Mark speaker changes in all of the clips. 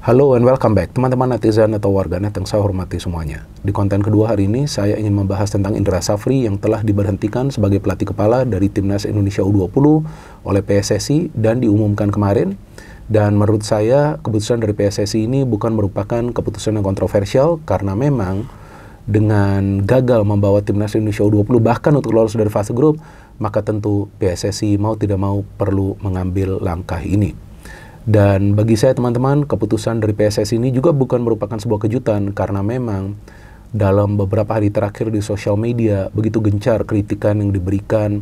Speaker 1: Halo and welcome back, teman-teman netizen atau warganet yang saya hormati semuanya. Di konten kedua hari ini, saya ingin membahas tentang Indra Safri yang telah diberhentikan sebagai pelatih kepala dari Timnas Indonesia U20 oleh PSSI dan diumumkan kemarin. Dan menurut saya, keputusan dari PSSI ini bukan merupakan keputusan yang kontroversial, karena memang dengan gagal membawa Timnas Indonesia U20 bahkan untuk lolos dari fase grup, maka tentu PSSI mau tidak mau perlu mengambil langkah ini. Dan bagi saya teman-teman, keputusan dari PSSI ini juga bukan merupakan sebuah kejutan, karena memang dalam beberapa hari terakhir di sosial media begitu gencar kritikan yang diberikan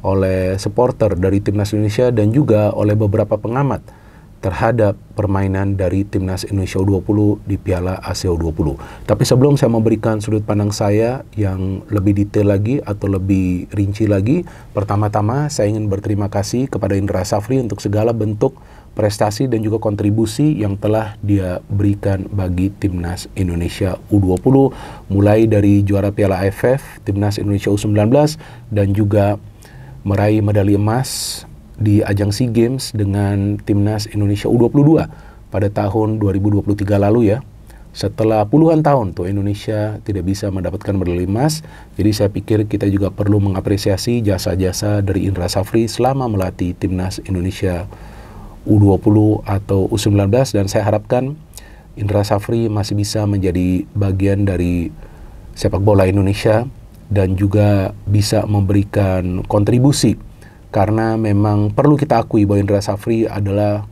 Speaker 1: oleh supporter dari Timnas Indonesia dan juga oleh beberapa pengamat terhadap permainan dari Timnas Indonesia U20 di Piala Asia U20. Tapi sebelum saya memberikan sudut pandang saya yang lebih detail lagi atau lebih rinci lagi, pertama-tama saya ingin berterima kasih kepada Indra Safri untuk segala bentuk prestasi dan juga kontribusi yang telah dia berikan bagi Timnas Indonesia U20, mulai dari juara Piala AFF, Timnas Indonesia U19, dan juga meraih medali emas di ajang SEA Games dengan Timnas Indonesia U22 pada tahun 2023 lalu ya. Setelah puluhan tahun tuh Indonesia tidak bisa mendapatkan medali emas, jadi saya pikir kita juga perlu mengapresiasi jasa-jasa dari Indra Safri selama melatih Timnas Indonesia U20 atau U19, dan saya harapkan Indra Safri masih bisa menjadi bagian dari sepak bola Indonesia dan juga bisa memberikan kontribusi, karena memang perlu kita akui bahwa Indra Safri adalah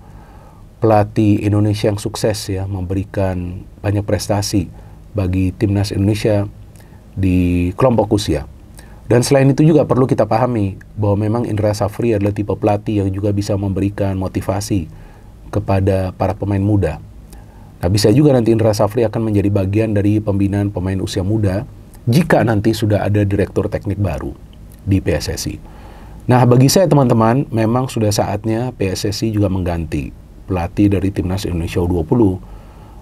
Speaker 1: pelatih Indonesia yang sukses ya, memberikan banyak prestasi bagi Timnas Indonesia di kelompok usia. Dan selain itu juga perlu kita pahami bahwa memang Indra Safri adalah tipe pelatih yang juga bisa memberikan motivasi kepada para pemain muda. Nah, bisa juga nanti Indra Safri akan menjadi bagian dari pembinaan pemain usia muda jika nanti sudah ada direktur teknik baru di PSSI. Nah, bagi saya teman-teman, memang sudah saatnya PSSI juga mengganti pelatih dari Timnas Indonesia U20.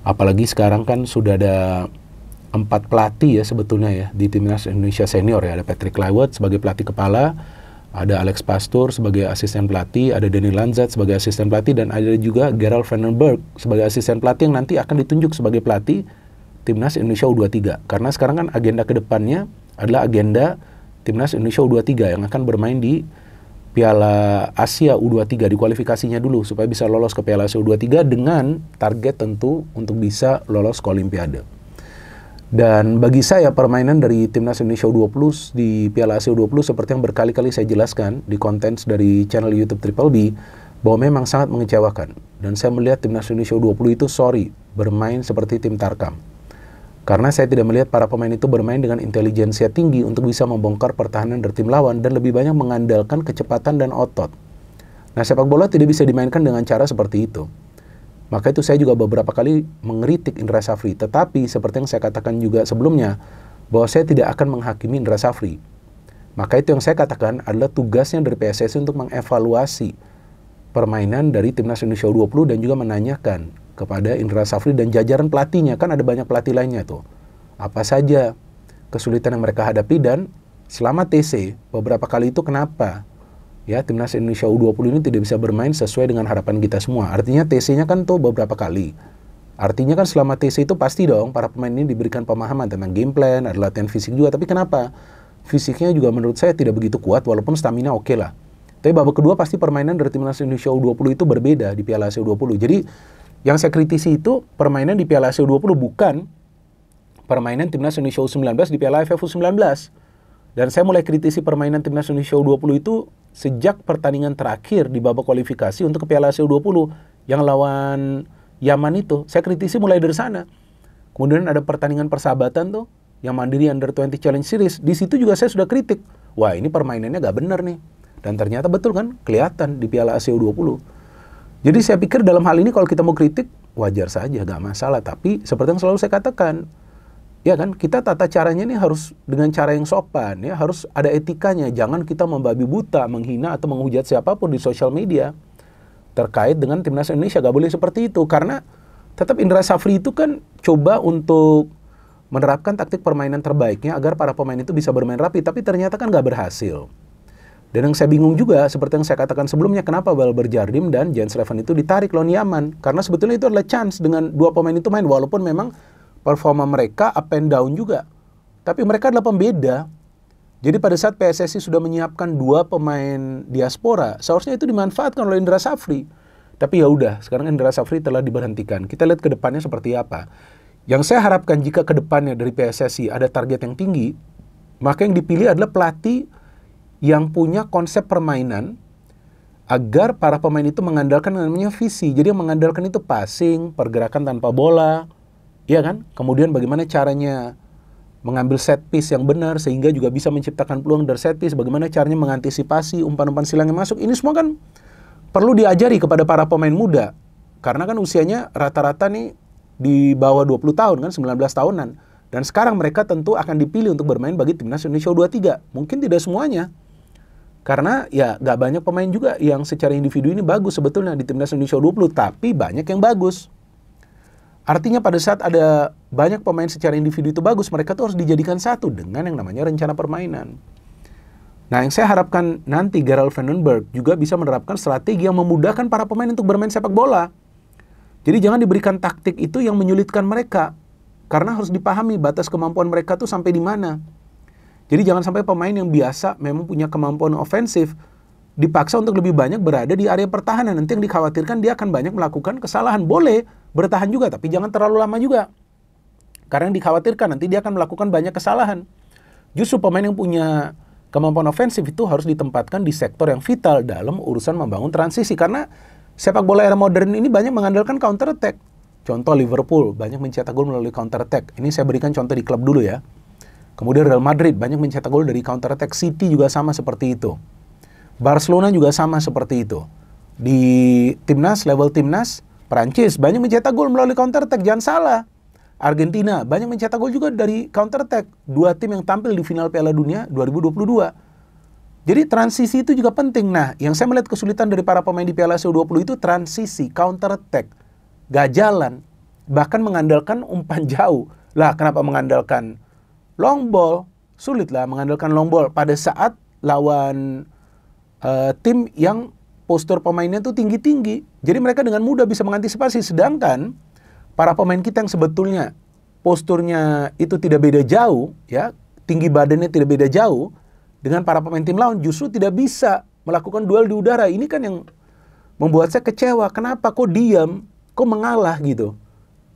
Speaker 1: Apalagi sekarang kan sudah ada 4 pelatih ya sebetulnya ya di Timnas Indonesia Senior ya. Ada Patrick Kluivert sebagai pelatih kepala, ada Alex Pastoor sebagai asisten pelatih, ada Danny Lanzat sebagai asisten pelatih, dan ada juga Gerald van den Berg sebagai asisten pelatih yang nanti akan ditunjuk sebagai pelatih Timnas Indonesia U23. Karena sekarang kan agenda kedepannya adalah agenda Timnas Indonesia U23 yang akan bermain di Piala Asia U23, di kualifikasinya dulu supaya bisa lolos ke Piala Asia U23 dengan target tentu untuk bisa lolos ke Olimpiade. Dan bagi saya permainan dari Timnas Indonesia U20 di Piala Asia U20 seperti yang berkali-kali saya jelaskan di konten dari channel YouTube Triple B, bahwa memang sangat mengecewakan. Dan saya melihat Timnas Indonesia U20 itu bermain seperti tim Tarkam. Karena saya tidak melihat para pemain itu bermain dengan intelijensia tinggi untuk bisa membongkar pertahanan dari tim lawan dan lebih banyak mengandalkan kecepatan dan otot. Nah, sepak bola tidak bisa dimainkan dengan cara seperti itu. Maka itu saya juga beberapa kali mengkritik Indra Safri. Tetapi seperti yang saya katakan juga sebelumnya, bahwa saya tidak akan menghakimi Indra Safri. Maka itu yang saya katakan adalah tugasnya dari PSSI untuk mengevaluasi permainan dari Timnas Indonesia U20 dan juga menanyakan kepada Indra Safri dan jajaran pelatihnya. Kan ada banyak pelatih lainnya tuh. Apa saja kesulitan yang mereka hadapi, dan selama TC beberapa kali itu kenapa ya Timnas Indonesia U20 ini tidak bisa bermain sesuai dengan harapan kita semua. Artinya TC-nya kan tuh beberapa kali. Artinya kan selama TC itu pasti dong para pemain ini diberikan pemahaman tentang game plan, ada latihan fisik juga. Tapi kenapa fisiknya juga menurut saya tidak begitu kuat, walaupun stamina oke lah. Tapi babak kedua pasti permainan dari Timnas Indonesia U20 itu berbeda di Piala Asia U20. Jadi yang saya kritisi itu permainan di Piala Asia U20, bukan permainan Timnas Indonesia U19 di Piala AFF U19. Dan saya mulai kritisi permainan Timnas Indonesia U20 itu sejak pertandingan terakhir di babak kualifikasi untuk ke Piala Asia U20 yang lawan Yaman itu. Saya kritisi mulai dari sana. Kemudian ada pertandingan persahabatan tuh yang Mandiri Under 20 Challenge Series. Di situ juga saya sudah kritik. Wah, ini permainannya gak benar nih. Dan ternyata betul kan, kelihatan di Piala Asia U20. Jadi saya pikir dalam hal ini kalau kita mau kritik, wajar saja, gak masalah. Tapi seperti yang selalu saya katakan, ya kan, kita tata caranya ini harus dengan cara yang sopan ya, harus ada etikanya. Jangan kita membabi buta, menghina atau menghujat siapapun di sosial media terkait dengan Timnas Indonesia. Gak boleh seperti itu, karena tetap Indra Safri itu kan coba untuk menerapkan taktik permainan terbaiknya agar para pemain itu bisa bermain rapi, tapi ternyata kan gak berhasil. Dan yang saya bingung juga, seperti yang saya katakan sebelumnya, kenapa Balber Jardim dan Jens Levin itu ditarik lawan Yaman. Karena sebetulnya itu adalah chance dengan dua pemain itu main, walaupun memang performa mereka up and down juga. Tapi mereka adalah pembeda. Jadi pada saat PSSI sudah menyiapkan dua pemain diaspora, seharusnya itu dimanfaatkan oleh Indra Safri. Tapi ya udah, sekarang Indra Safri telah diberhentikan. Kita lihat ke depannya seperti apa. Yang saya harapkan jika ke depannya dari PSSI ada target yang tinggi, maka yang dipilih adalah pelatih yang punya konsep permainan agar para pemain itu mengandalkan yang namanya visi. Jadi yang mengandalkan itu passing, pergerakan tanpa bola, ya kan? Kemudian bagaimana caranya mengambil set piece yang benar sehingga juga bisa menciptakan peluang dari set piece, bagaimana caranya mengantisipasi umpan-umpan silang yang masuk. Ini semua kan perlu diajari kepada para pemain muda. Karena kan usianya rata-rata nih di bawah 20 tahun kan, 19 tahunan. Dan sekarang mereka tentu akan dipilih untuk bermain bagi Timnas Indonesia U23. Mungkin tidak semuanya. Karena ya gak banyak pemain juga yang secara individu ini bagus sebetulnya di Timnas Indonesia U20, tapi banyak yang bagus. Artinya pada saat ada banyak pemain secara individu itu bagus, mereka tuh harus dijadikan satu dengan yang namanya rencana permainan. Nah, yang saya harapkan nanti Gerald Vandenberg juga bisa menerapkan strategi yang memudahkan para pemain untuk bermain sepak bola. Jadi jangan diberikan taktik itu yang menyulitkan mereka. Karena harus dipahami batas kemampuan mereka tuh sampai di mana. Jadi jangan sampai pemain yang biasa memang punya kemampuan ofensif dipaksa untuk lebih banyak berada di area pertahanan. Nanti yang dikhawatirkan dia akan banyak melakukan kesalahan. Boleh bertahan juga, tapi jangan terlalu lama juga. Karena yang dikhawatirkan nanti dia akan melakukan banyak kesalahan. Justru pemain yang punya kemampuan ofensif itu harus ditempatkan di sektor yang vital dalam urusan membangun transisi. Karena sepak bola era modern ini banyak mengandalkan counter attack. Contoh Liverpool banyak mencetak gol melalui counter attack. Ini saya berikan contoh di klub dulu ya. Kemudian Real Madrid banyak mencetak gol dari counter attack. City juga sama seperti itu. Barcelona juga sama seperti itu. Di timnas, level timnas, Prancis banyak mencetak gol melalui counter attack. Jangan salah. Argentina banyak mencetak gol juga dari counter attack. Dua tim yang tampil di final Piala Dunia 2022. Jadi transisi itu juga penting. Nah, yang saya melihat kesulitan dari para pemain di Piala Asia U20 itu transisi, counter attack. Gak jalan. Bahkan mengandalkan umpan jauh. Lah, kenapa mengandalkan long ball? Sulit lah mengandalkan long ball pada saat lawan tim yang postur pemainnya tuh tinggi-tinggi. Jadi mereka dengan mudah bisa mengantisipasi. Sedangkan para pemain kita yang sebetulnya posturnya itu tidak beda jauh, ya, tinggi badannya tidak beda jauh dengan para pemain tim lawan, justru tidak bisa melakukan duel di udara. Ini kan yang membuat saya kecewa. Kenapa kok diam, kok mengalah gitu?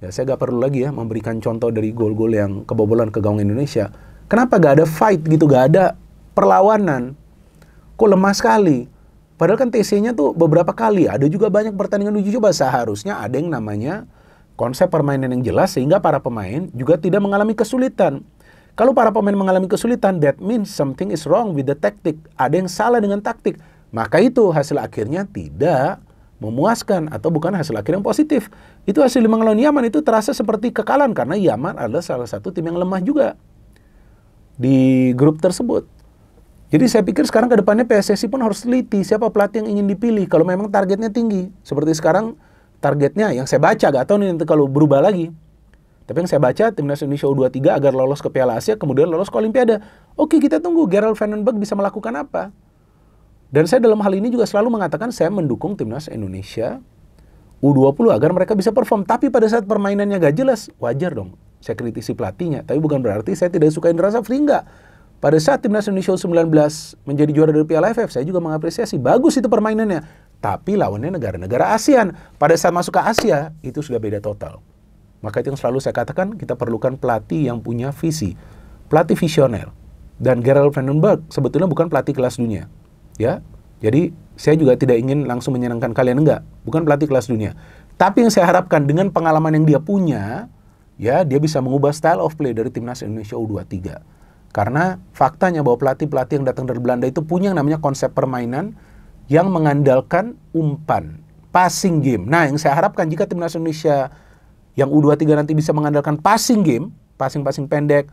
Speaker 1: Ya saya gak perlu lagi ya memberikan contoh dari gol-gol yang kebobolan ke gawang Indonesia. Kenapa gak ada fight gitu, gak ada perlawanan? Kok lemah sekali? Padahal kan TC-nya tuh beberapa kali, ada juga banyak pertandingan uji coba. Seharusnya ada yang namanya konsep permainan yang jelas sehingga para pemain juga tidak mengalami kesulitan. Kalau para pemain mengalami kesulitan, that means something is wrong with the tactic. Ada yang salah dengan taktik. Maka itu hasil akhirnya tidak memuaskan atau bukan hasil akhir yang positif. Itu hasil lawan Yaman itu terasa seperti kekalahan karena Yaman adalah salah satu tim yang lemah juga di grup tersebut. Jadi saya pikir sekarang ke depannya PSSI pun harus teliti siapa pelatih yang ingin dipilih kalau memang targetnya tinggi. Seperti sekarang targetnya yang saya baca, gak tahu nih nanti kalau berubah lagi. Tapi yang saya baca, Timnas Indonesia U23 agar lolos ke Piala Asia, kemudian lolos ke Olimpiade. Oke, kita tunggu Gerald Vandenberg bisa melakukan apa. Dan saya dalam hal ini juga selalu mengatakan saya mendukung Timnas Indonesia U20 agar mereka bisa perform. Tapi pada saat permainannya gak jelas, wajar dong saya kritisi pelatihnya. Tapi bukan berarti saya tidak suka Indra Safri, enggak. Pada saat Timnas Indonesia U19 menjadi juara dari Piala AFF, saya juga mengapresiasi. Bagus itu permainannya. Tapi lawannya negara-negara ASEAN. Pada saat masuk ke Asia, itu sudah beda total. Maka itu yang selalu saya katakan, kita perlukan pelatih yang punya visi. Pelatih visioner. Dan Gerald Vandenberg sebetulnya bukan pelatih kelas dunia. Ya, jadi saya juga tidak ingin langsung menyenangkan kalian, enggak. Bukan pelatih kelas dunia. Tapi yang saya harapkan dengan pengalaman yang dia punya, ya dia bisa mengubah style of play dari Timnas Indonesia U23. Karena faktanya bahwa pelatih-pelatih yang datang dari Belanda itu punya yang namanya konsep permainan yang mengandalkan umpan, passing game. Nah, yang saya harapkan jika Timnas Indonesia yang U23 nanti bisa mengandalkan passing game, passing-passing pendek,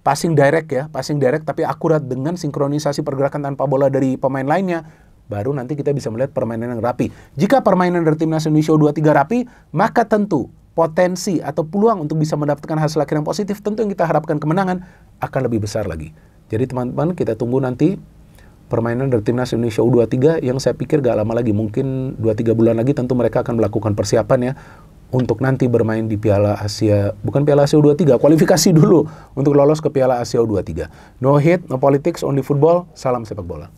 Speaker 1: passing direct ya, passing direct tapi akurat dengan sinkronisasi pergerakan tanpa bola dari pemain lainnya, baru nanti kita bisa melihat permainan yang rapi. Jika permainan dari Timnas Indonesia U23 rapi, maka tentu potensi atau peluang untuk bisa mendapatkan hasil akhir yang positif, tentu yang kita harapkan kemenangan akan lebih besar lagi. Jadi teman-teman, kita tunggu nanti permainan dari timnas Indonesia U23 yang saya pikir gak lama lagi, mungkin 2-3 bulan lagi tentu mereka akan melakukan persiapan ya untuk nanti bermain di Piala Asia, bukan Piala Asia U23, kualifikasi dulu untuk lolos ke Piala Asia U23. No hate, no politics, only football. Salam sepak bola.